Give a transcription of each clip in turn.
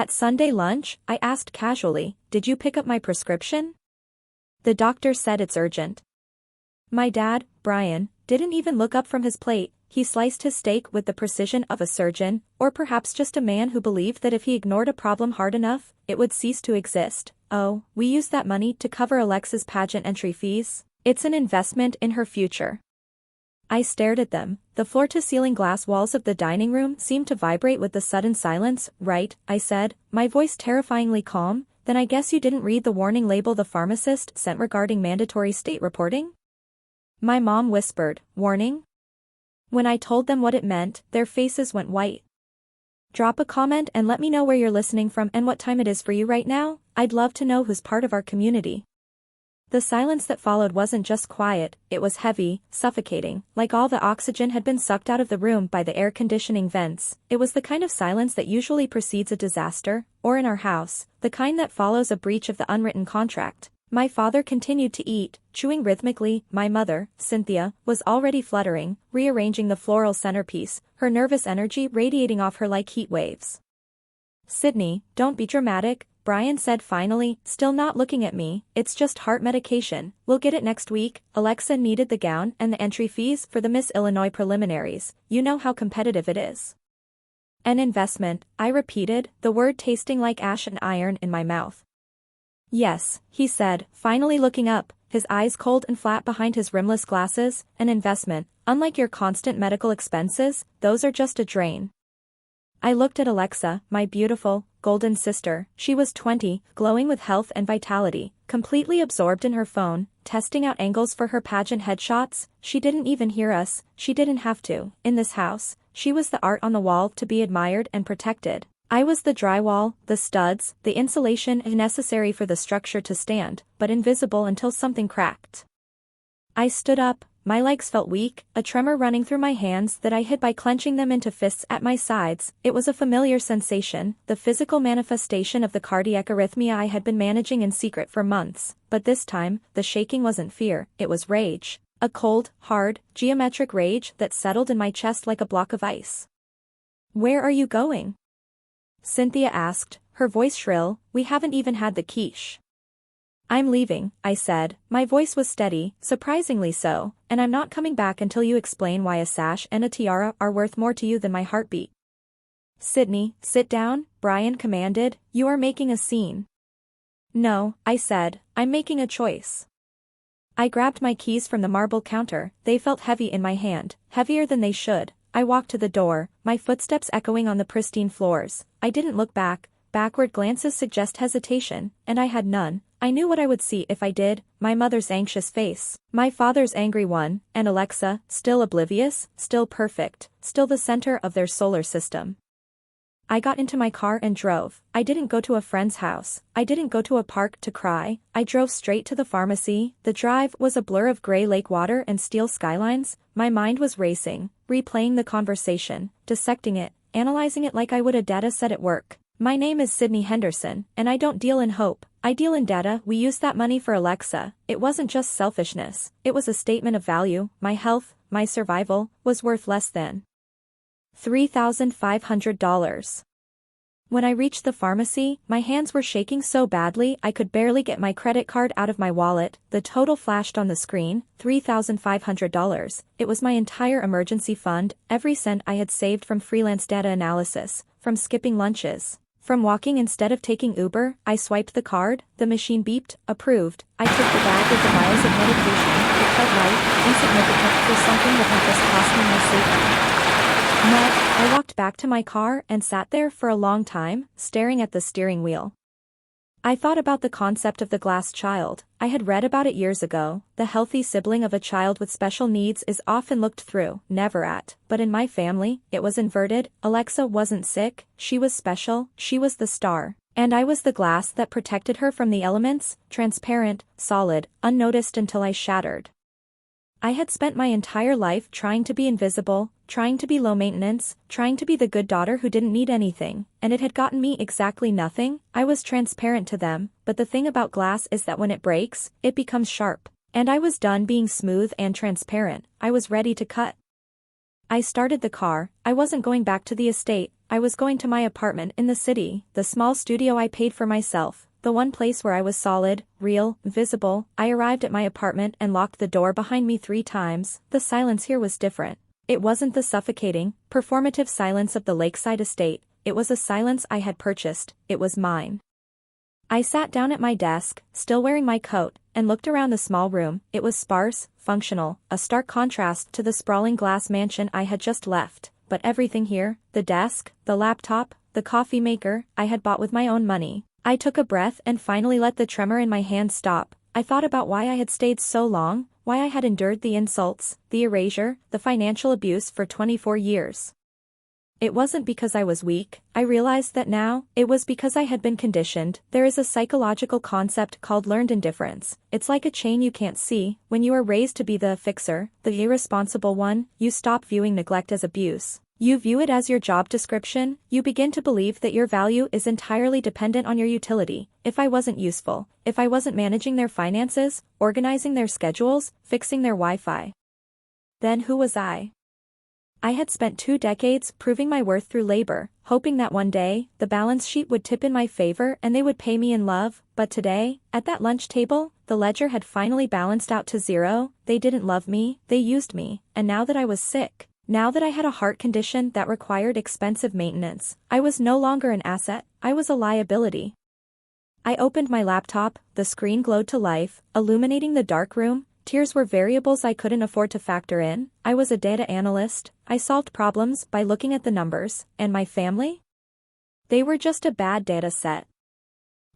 At Sunday lunch, I asked casually, "Did you pick up my prescription?" "The doctor said it's urgent." My dad, Brian, didn't even look up from his plate. He sliced his steak with the precision of a surgeon, or perhaps just a man who believed that if he ignored a problem hard enough, it would cease to exist. "Oh, we use that money to cover Alexa's pageant entry fees. It's an investment in her future." I stared at them. The floor-to-ceiling glass walls of the dining room seemed to vibrate with the sudden silence. "Right," I said, my voice terrifyingly calm, "then I guess you didn't read the warning label the pharmacist sent regarding mandatory state reporting?" My mom whispered, "Warning?" When I told them what it meant, their faces went white. Drop a comment and let me know where you're listening from and what time it is for you right now. I'd love to know who's part of our community. The silence that followed wasn't just quiet, it was heavy, suffocating, like all the oxygen had been sucked out of the room by the air conditioning vents. It was the kind of silence that usually precedes a disaster, or in our house, the kind that follows a breach of the unwritten contract. My father continued to eat, chewing rhythmically. My mother, Cynthia, was already fluttering, rearranging the floral centerpiece, her nervous energy radiating off her like heat waves. "Sydney, don't be dramatic," Brian said finally, still not looking at me. "It's just heart medication, we'll get it next week." Alexa needed the gown and the entry fees for the Miss Illinois preliminaries. You know how competitive it is. "An investment," I repeated, the word tasting like ash and iron in my mouth. "Yes," he said, finally looking up, his eyes cold and flat behind his rimless glasses. "An investment. Unlike your constant medical expenses, those are just a drain." I looked at Alexa, my beautiful, golden sister. She was 20, glowing with health and vitality, completely absorbed in her phone, testing out angles for her pageant headshots. She didn't even hear us, she didn't have to. In this house, she was the art on the wall to be admired and protected. I was the drywall, the studs, the insulation necessary for the structure to stand, but invisible until something cracked. I stood up, my legs felt weak, a tremor running through my hands that I hid by clenching them into fists at my sides. It was a familiar sensation, the physical manifestation of the cardiac arrhythmia I had been managing in secret for months, but this time, the shaking wasn't fear, it was rage. A cold, hard, geometric rage that settled in my chest like a block of ice. "Where are you going?" Cynthia asked, her voice shrill. "We haven't even had the quiche." "I'm leaving," I said. My voice was steady, surprisingly so, "and I'm not coming back until you explain why a sash and a tiara are worth more to you than my heartbeat." "Sydney, sit down," Brian commanded, "you are making a scene." "No," I said, "I'm making a choice." I grabbed my keys from the marble counter, they felt heavy in my hand, heavier than they should. I walked to the door, my footsteps echoing on the pristine floors. I didn't look back, backward glances suggest hesitation, and I had none. I knew what I would see if I did, my mother's anxious face, my father's angry one, and Alexa, still oblivious, still perfect, still the center of their solar system. I got into my car and drove. I didn't go to a friend's house, I didn't go to a park to cry, I drove straight to the pharmacy. The drive was a blur of gray lake water and steel skylines. My mind was racing, replaying the conversation, dissecting it, analyzing it like I would a data set at work. "My name is Sydney Henderson, and I don't deal in hope, I deal in data." We used that money for Alexa. It wasn't just selfishness, it was a statement of value. My health, my survival, was worth less than $3,500. When I reached the pharmacy, my hands were shaking so badly I could barely get my credit card out of my wallet. The total flashed on the screen, $3,500. It was my entire emergency fund, every cent I had saved from freelance data analysis, from skipping lunches, from walking instead of taking Uber. I swiped the card, the machine beeped, approved. I took the bag with the vials of medication. It felt light, insignificant for something that had just cost me my safety. I walked back to my car and sat there for a long time, staring at the steering wheel. I thought about the concept of the glass child. I had read about it years ago. The healthy sibling of a child with special needs is often looked through, never at. But in my family, it was inverted. Alexa wasn't sick, she was special, she was the star. And I was the glass that protected her from the elements, transparent, solid, unnoticed until I shattered. I had spent my entire life trying to be invisible, trying to be low maintenance, trying to be the good daughter who didn't need anything, and it had gotten me exactly nothing. I was transparent to them, but the thing about glass is that when it breaks, it becomes sharp. And I was done being smooth and transparent, I was ready to cut. I started the car. I wasn't going back to the estate, I was going to my apartment in the city, the small studio I paid for myself, the one place where I was solid, real, visible. I arrived at my apartment and locked the door behind me 3 times. The silence here was different. It wasn't the suffocating, performative silence of the lakeside estate. It was a silence I had purchased. It was mine. I sat down at my desk, still wearing my coat, and looked around the small room. It was sparse, functional, a stark contrast to the sprawling glass mansion I had just left. But everything here, the desk, the laptop, the coffee maker, I had bought with my own money. I took a breath and finally let the tremor in my hand stop. I thought about why I had stayed so long, why I had endured the insults, the erasure, the financial abuse for 24 years. It wasn't because I was weak, I realized that now, it was because I had been conditioned. There is a psychological concept called learned indifference. It's like a chain you can't see. When you are raised to be the fixer, the irresponsible one, you stop viewing neglect as abuse. You view it as your job description. You begin to believe that your value is entirely dependent on your utility. If I wasn't useful, if I wasn't managing their finances, organizing their schedules, fixing their Wi-Fi, then who was I? I had spent 2 decades proving my worth through labor, hoping that one day, the balance sheet would tip in my favor and they would pay me in love. But today, at that lunch table, the ledger had finally balanced out to 0. They didn't love me, they used me. And now that I was sick, now that I had a heart condition that required expensive maintenance, I was no longer an asset, I was a liability. I opened my laptop, the screen glowed to life, illuminating the dark room. Tears were variables I couldn't afford to factor in. I was a data analyst. I solved problems by looking at the numbers. And my family? They were just a bad data set.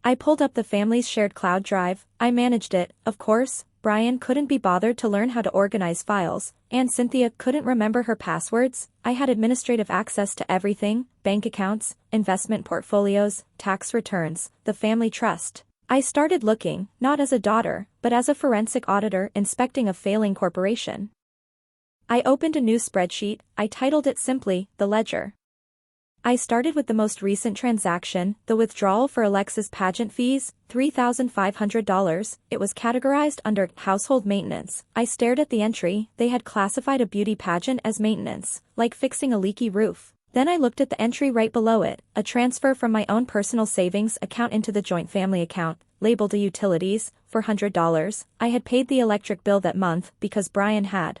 I pulled up the family's shared cloud drive. I managed it, of course. Brian couldn't be bothered to learn how to organize files, and Cynthia couldn't remember her passwords. I had administrative access to everything: bank accounts, investment portfolios, tax returns, the family trust. I started looking, not as a daughter, but as a forensic auditor inspecting a failing corporation. I opened a new spreadsheet. I titled it simply, The Ledger. I started with the most recent transaction, the withdrawal for Alexa's pageant fees, $3,500. It was categorized under household maintenance. I stared at the entry. They had classified a beauty pageant as maintenance, like fixing a leaky roof. Then I looked at the entry right below it, a transfer from my own personal savings account into the joint family account, labeled a utilities, $400. I had paid the electric bill that month because Brian had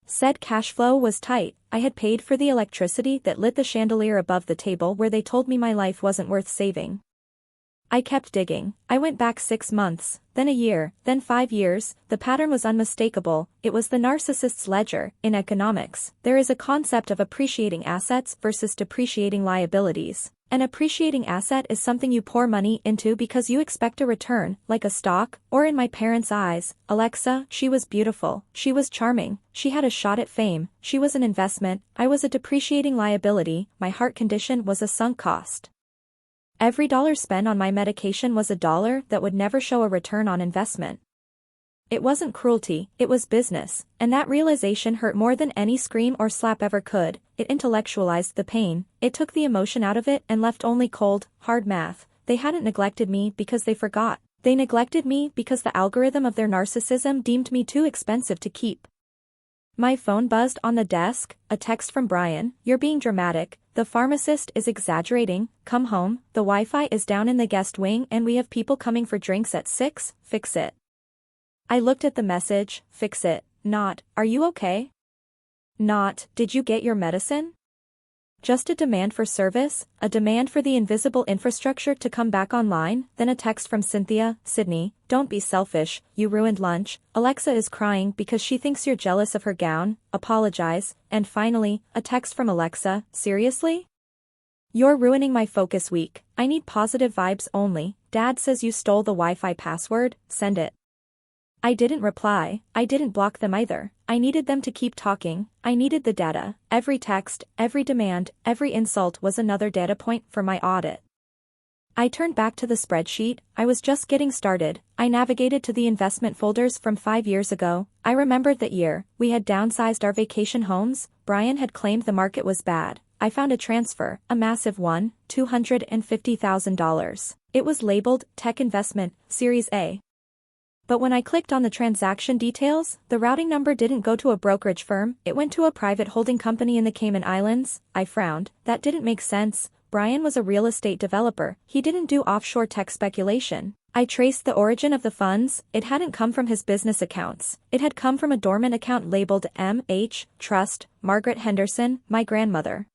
said cash flow was tight. I had paid for the electricity that lit the chandelier above the table where they told me my life wasn't worth saving. I kept digging. I went back 6 months, then a year, then 5 years. The pattern was unmistakable. It was the narcissist's ledger. In economics, there is a concept of appreciating assets versus depreciating liabilities. An appreciating asset is something you pour money into because you expect a return, like a stock, or in my parents' eyes, Alexa, she was beautiful, she was charming, she had a shot at fame, she was an investment. I was a depreciating liability. My heart condition was a sunk cost. Every dollar spent on my medication was a dollar that would never show a return on investment. It wasn't cruelty, it was business, and that realization hurt more than any scream or slap ever could. It intellectualized the pain, it took the emotion out of it and left only cold, hard math. They hadn't neglected me because they forgot. They neglected me because the algorithm of their narcissism deemed me too expensive to keep. My phone buzzed on the desk, a text from Brian. You're being dramatic. The pharmacist is exaggerating. Come home. The Wi-Fi is down in the guest wing and we have people coming for drinks at 6. Fix it. I looked at the message. Fix it. Not, are you okay? Not, did you get your medicine? Just a demand for service, a demand for the invisible infrastructure to come back online. Then a text from Cynthia. Sydney, don't be selfish, you ruined lunch. Alexa is crying because she thinks you're jealous of her gown. Apologize. And finally, a text from Alexa. Seriously? You're ruining my focus week. I need positive vibes only. Dad says you stole the Wi-Fi password. Send it. I didn't reply. I didn't block them either. I needed them to keep talking. I needed the data. Every text, every demand, every insult was another data point for my audit. I turned back to the spreadsheet. I was just getting started. I navigated to the investment folders from 5 years ago. I remembered that year. We had downsized our vacation homes. Brian had claimed the market was bad. I found a transfer, a massive one, $250,000. It was labeled Tech Investment, Series A. But when I clicked on the transaction details, the routing number didn't go to a brokerage firm, it went to a private holding company in the Cayman Islands. I frowned. That didn't make sense. Brian was a real estate developer, he didn't do offshore tech speculation. I traced the origin of the funds, it hadn't come from his business accounts, it had come from a dormant account labeled M.H. Trust, Margaret Henderson, my grandmother.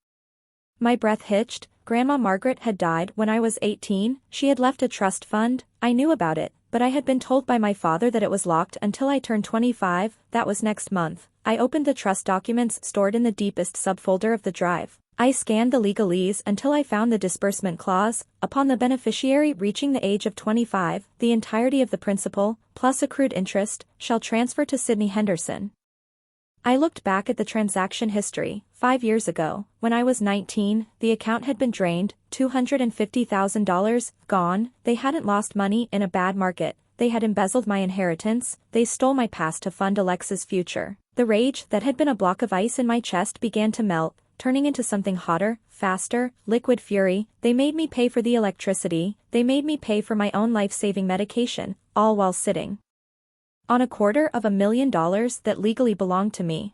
My breath hitched. Grandma Margaret had died when I was 18, she had left a trust fund, I knew about it, but I had been told by my father that it was locked until I turned 25, that was next month. I opened the trust documents stored in the deepest subfolder of the drive. I scanned the legalese until I found the disbursement clause. Upon the beneficiary reaching the age of 25, the entirety of the principal, plus accrued interest, shall transfer to Sydney Henderson. I looked back at the transaction history. 5 years ago, when I was 19, the account had been drained, $250,000 gone, they hadn't lost money in a bad market, they had embezzled my inheritance, they stole my past to fund Alexa's future. The rage that had been a block of ice in my chest began to melt, turning into something hotter, faster, liquid fury. They made me pay for the electricity, they made me pay for my own life-saving medication, all while sitting on $250,000 that legally belonged to me.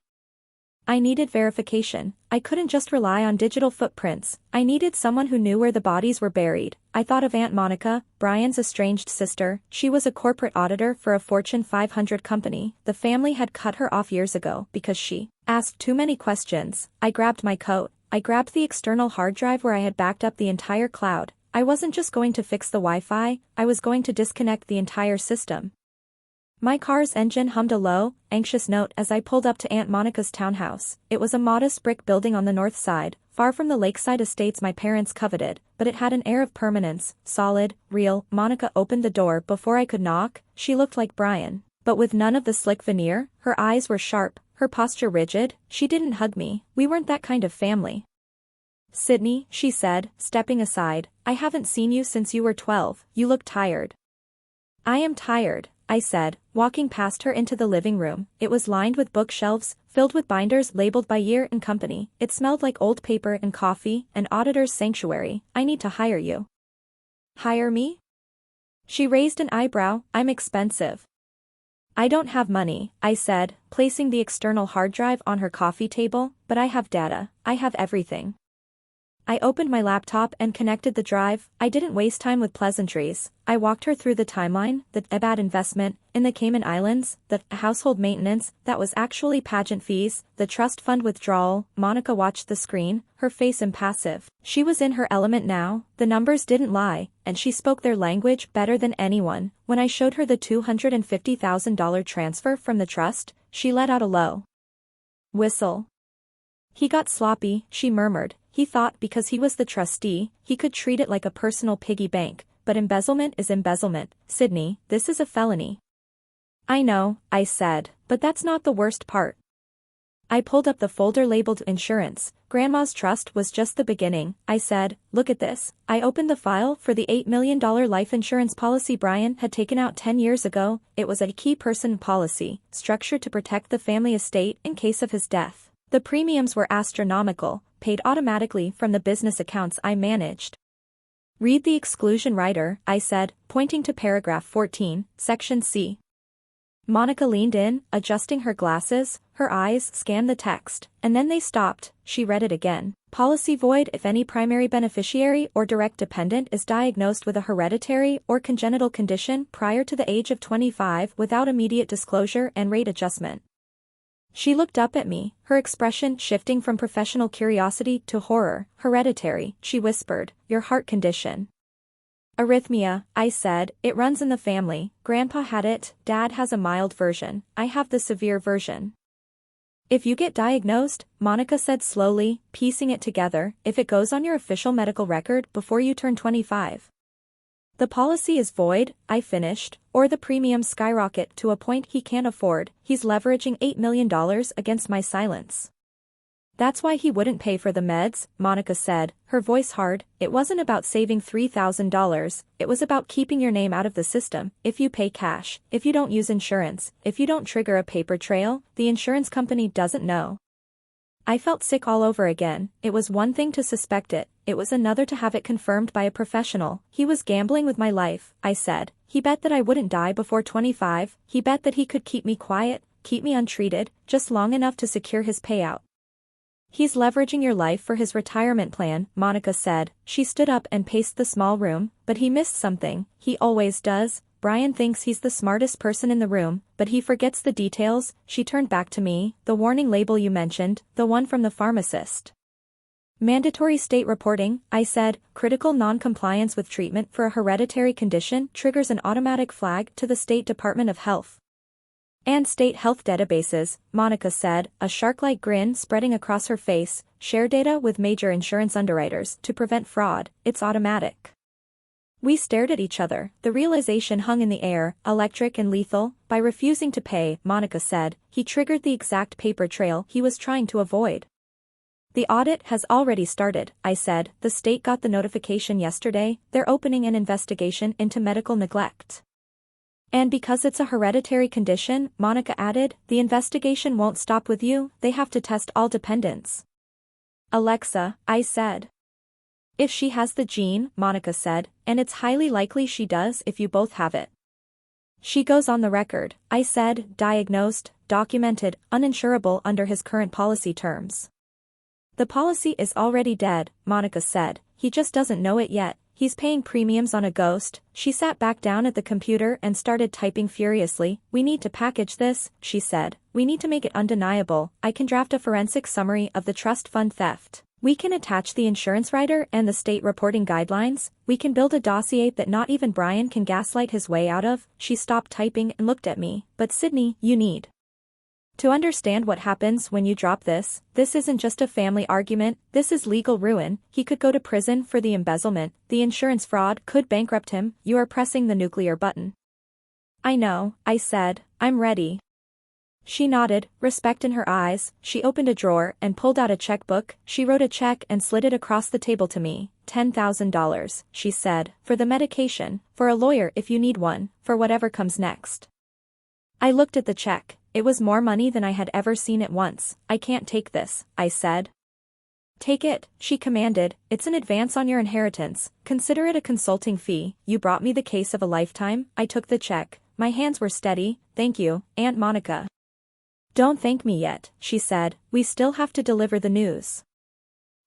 I needed verification. I couldn't just rely on digital footprints. I needed someone who knew where the bodies were buried. I thought of Aunt Monica, Brian's estranged sister. She was a corporate auditor for a Fortune 500 company. The family had cut her off years ago because she asked too many questions. I grabbed my coat. I grabbed the external hard drive where I had backed up the entire cloud. I wasn't just going to fix the Wi-Fi, I was going to disconnect the entire system. My car's engine hummed a low, anxious note as I pulled up to Aunt Monica's townhouse. It was a modest brick building on the north side, far from the lakeside estates my parents coveted, but it had an air of permanence, solid, real. Monica opened the door before I could knock. She looked like Brian, but with none of the slick veneer. Her eyes were sharp, her posture rigid. She didn't hug me, we weren't that kind of family. "Sydney," she said, stepping aside, "I haven't seen you since you were 12, you look tired." "I am tired," I said, walking past her into the living room. It was lined with bookshelves, filled with binders labeled by year and company. It smelled like old paper and coffee, an auditor's sanctuary. "I need to hire you." "Hire me?" She raised an eyebrow. "I'm expensive." "I don't have money," I said, placing the external hard drive on her coffee table, "but I have data. I have everything." I opened my laptop and connected the drive. I didn't waste time with pleasantries. I walked her through the timeline, the bad investment, in the Cayman Islands, the household maintenance, that was actually pageant fees, the trust fund withdrawal. Monica watched the screen, her face impassive. She was in her element now, the numbers didn't lie, and she spoke their language better than anyone. When I showed her the $250,000 transfer from the trust, she let out a low whistle. "He got sloppy," she murmured. "He thought because he was the trustee, he could treat it like a personal piggy bank, but embezzlement is embezzlement. Sydney, this is a felony." "I know," I said, "but that's not the worst part." I pulled up the folder labeled insurance. Grandma's trust was just the beginning. I said, "Look at this." I opened the file for the $8 million life insurance policy Brian had taken out 10 years ago. It was a key person policy, structured to protect the family estate in case of his death. The premiums were astronomical, paid automatically from the business accounts I managed. "Read the exclusion rider," I said, pointing to paragraph 14, section C. Monica leaned in, adjusting her glasses, her eyes scanned the text, and then they stopped. She read it again. "Policy void if any primary beneficiary or direct dependent is diagnosed with a hereditary or congenital condition prior to the age of 25 without immediate disclosure and rate adjustment." She looked up at me, her expression shifting from professional curiosity to horror. "Hereditary," she whispered, "your heart condition." "Arrhythmia," I said, "it runs in the family. Grandpa had it, Dad has a mild version, I have the severe version." "If you get diagnosed," Monica said slowly, piecing it together, "if it goes on your official medical record before you turn 25. The policy is void," I finished, "or the premiums skyrocket to a point he can't afford. He's leveraging $8 million against my silence." "That's why he wouldn't pay for the meds," Monica said, her voice hard. "It wasn't about saving $3,000, it was about keeping your name out of the system. If you pay cash, if you don't use insurance, if you don't trigger a paper trail, the insurance company doesn't know." I felt sick all over again. It was one thing to suspect it, it was another to have it confirmed by a professional. He was gambling with my life, I said. He bet that I wouldn't die before 25, he bet that he could keep me quiet, keep me untreated, just long enough to secure his payout. He's leveraging your life for his retirement plan, Monica said. She stood up and paced the small room, but he missed something. He always does. Brian thinks he's the smartest person in the room, but he forgets the details. She turned back to me. The warning label you mentioned, the one from the pharmacist. Mandatory state reporting, I said. Critical non-compliance with treatment for a hereditary condition triggers an automatic flag to the State Department of Health. And state health databases, Monica said, a shark-like grin spreading across her face, share data with major insurance underwriters to prevent fraud. It's automatic. We stared at each other. The realization hung in the air, electric and lethal. By refusing to pay, Monica said, he triggered the exact paper trail he was trying to avoid. The audit has already started, I said. The state got the notification yesterday. They're opening an investigation into medical neglect. And because it's a hereditary condition, Monica added, the investigation won't stop with you, they have to test all dependents. Alexa, I said. If she has the gene, Monica said, and it's highly likely she does if you both have it. She goes on the record, I said, diagnosed, documented, uninsurable under his current policy terms. The policy is already dead, Monica said, he just doesn't know it yet. He's paying premiums on a ghost. She sat back down at the computer and started typing furiously. We need to package this, she said. We need to make it undeniable. I can draft a forensic summary of the trust fund theft. We can attach the insurance rider and the state reporting guidelines. We can build a dossier that not even Brian can gaslight his way out of. She stopped typing and looked at me. But Sydney, you need to understand what happens when you drop this. This isn't just a family argument, this is legal ruin. He could go to prison for the embezzlement, the insurance fraud could bankrupt him. You are pressing the nuclear button. I know, I said, I'm ready. She nodded, respect in her eyes. She opened a drawer and pulled out a checkbook. She wrote a check and slid it across the table to me. $10,000, she said, for the medication, for a lawyer if you need one, for whatever comes next. I looked at the check. It was more money than I had ever seen at once. I can't take this, I said. Take it, she commanded. It's an advance on your inheritance. Consider it a consulting fee. You brought me the case of a lifetime. I took the check. My hands were steady. Thank you, Aunt Monica. Don't thank me yet, she said. We still have to deliver the news.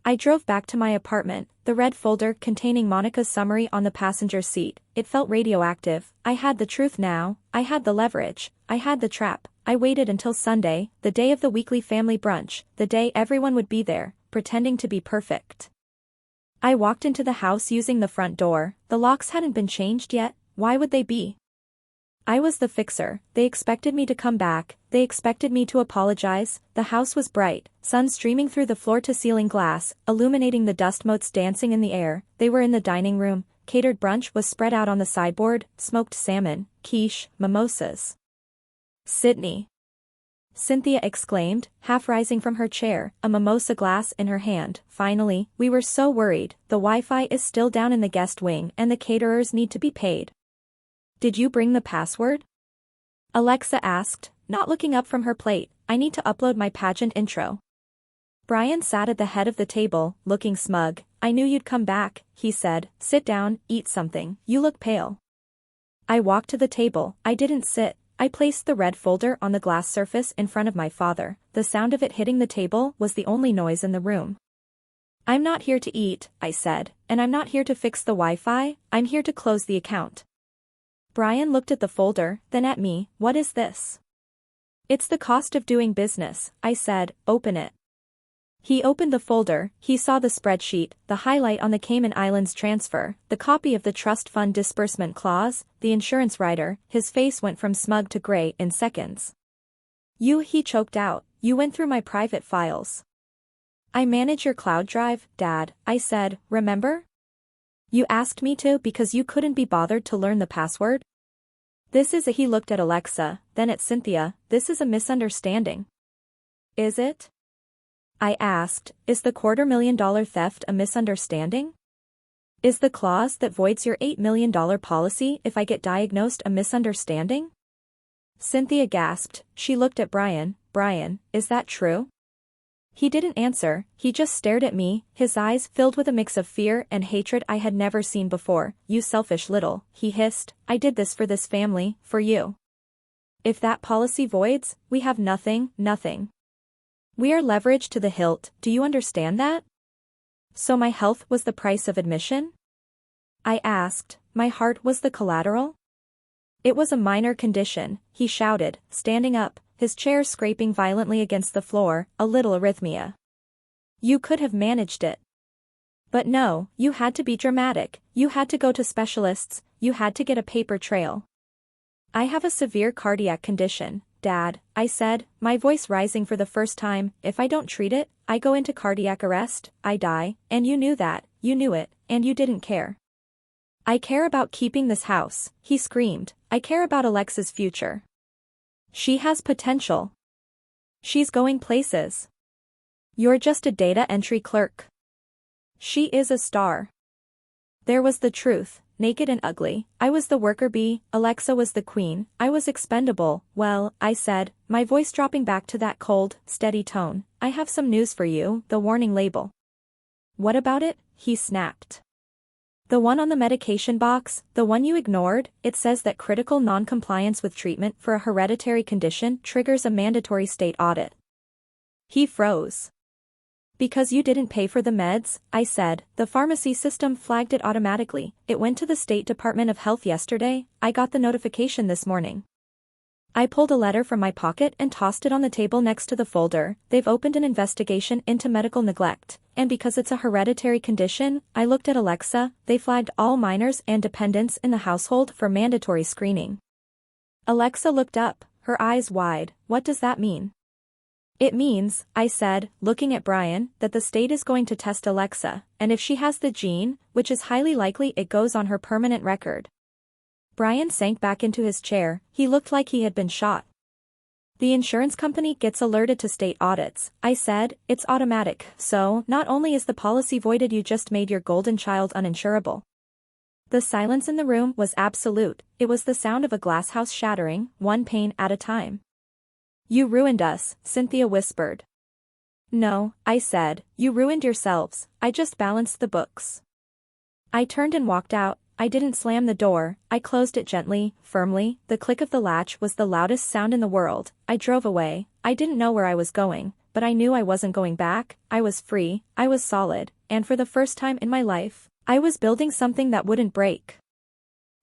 I drove back to my apartment, the red folder containing Monica's summary on the passenger seat. It felt radioactive. I had the truth now. I had the leverage. I had the trap. I waited until Sunday, the day of the weekly family brunch, the day everyone would be there, pretending to be perfect. I walked into the house using the front door. The locks hadn't been changed yet. Why would they be? I was the fixer. They expected me to come back. They expected me to apologize. The house was bright, sun streaming through the floor-to-ceiling glass, illuminating the dust motes dancing in the air. They were in the dining room. Catered brunch was spread out on the sideboard, smoked salmon, quiche, mimosas. Sydney! Cynthia exclaimed, half rising from her chair, a mimosa glass in her hand. Finally, we were so worried. The Wi-Fi is still down in the guest wing and the caterers need to be paid. Did you bring the password? Alexa asked, not looking up from her plate. I need to upload my pageant intro. Brian sat at the head of the table, looking smug. I knew you'd come back, he said. Sit down, eat something. You look pale. I walked to the table. I didn't sit. I placed the red folder on the glass surface in front of my father. The sound of it hitting the table was the only noise in the room. I'm not here to eat, I said, and I'm not here to fix the Wi-Fi, I'm here to close the account. Brian looked at the folder, then at me. What is this? It's the cost of doing business, I said. Open it. He opened the folder. He saw the spreadsheet, the highlight on the Cayman Islands transfer, the copy of the trust fund disbursement clause, the insurance rider. His face went from smug to gray in seconds. He choked out. You went through my private files. I manage your cloud drive, Dad, I said, remember? You asked me to because you couldn't be bothered to learn the password? He looked at Alexa, then at Cynthia. This is a misunderstanding. Is it? I asked, is the $250,000 theft a misunderstanding? Is the clause that voids your $8 million policy if I get diagnosed a misunderstanding? Cynthia gasped. She looked at Brian. Brian, is that true? He didn't answer, he just stared at me, his eyes filled with a mix of fear and hatred I had never seen before. You selfish little, he hissed, I did this for this family, for you. If that policy voids, we have nothing, nothing. We are leveraged to the hilt, do you understand that? So my health was the price of admission? I asked, my heart was the collateral? It was a minor condition, he shouted, standing up, his chair scraping violently against the floor, a little arrhythmia. You could have managed it. But no, you had to be dramatic, you had to go to specialists, you had to get a paper trail. I have a severe cardiac condition, Dad, I said, my voice rising for the first time. If I don't treat it, I go into cardiac arrest, I die, and you knew that, you knew it, and you didn't care. I care about keeping this house, he screamed, I care about Alexa's future. She has potential. She's going places. You're just a data entry clerk. She is a star. There was the truth, naked and ugly. I was the worker bee, Alexa was the queen, I was expendable. Well, I said, my voice dropping back to that cold, steady tone, I have some news for you, the warning label. What about it? He snapped. The one on the medication box, the one you ignored, it says that critical non-compliance with treatment for a hereditary condition triggers a mandatory state audit. He froze. Because you didn't pay for the meds, I said, the pharmacy system flagged it automatically, it went to the State Department of Health yesterday, I got the notification this morning. I pulled a letter from my pocket and tossed it on the table next to the folder. They've opened an investigation into medical neglect, and because it's a hereditary condition, I looked at Alexa, they flagged all minors and dependents in the household for mandatory screening. Alexa looked up, her eyes wide. What does that mean? It means, I said, looking at Brian, that the state is going to test Alexa, and if she has the gene, which is highly likely, it goes on her permanent record. Brian sank back into his chair, he looked like he had been shot. The insurance company gets alerted to state audits, I said, it's automatic, so not only is the policy voided, you just made your golden child uninsurable. The silence in the room was absolute, it was the sound of a glass house shattering, one pane at a time. You ruined us, Cynthia whispered. No, I said, you ruined yourselves, I just balanced the books. I turned and walked out. I didn't slam the door, I closed it gently, firmly, the click of the latch was the loudest sound in the world. I drove away, I didn't know where I was going, but I knew I wasn't going back, I was free, I was solid, and for the first time in my life, I was building something that wouldn't break.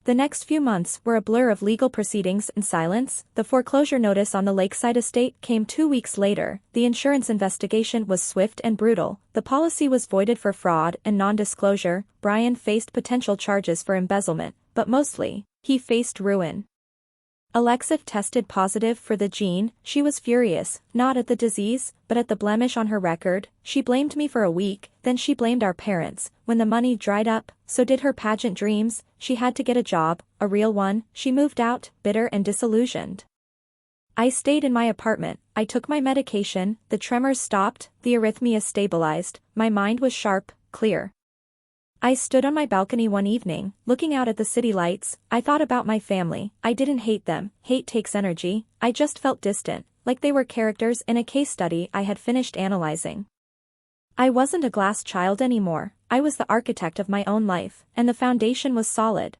The next few months were a blur of legal proceedings and silence. The foreclosure notice on the Lakeside estate came 2 weeks later, the insurance investigation was swift and brutal, the policy was voided for fraud and non-disclosure, Brian faced potential charges for embezzlement, but mostly, he faced ruin. Alexa tested positive for the gene, she was furious, not at the disease, but at the blemish on her record. She blamed me for a week, then she blamed our parents. When the money dried up, so did her pageant dreams. She had to get a job, a real one. She moved out, bitter and disillusioned. I stayed in my apartment, I took my medication, the tremors stopped, the arrhythmia stabilized, my mind was sharp, clear. I stood on my balcony one evening, looking out at the city lights. I thought about my family. I didn't hate them, hate takes energy, I just felt distant, like they were characters in a case study I had finished analyzing. I wasn't a glass child anymore, I was the architect of my own life, and the foundation was solid.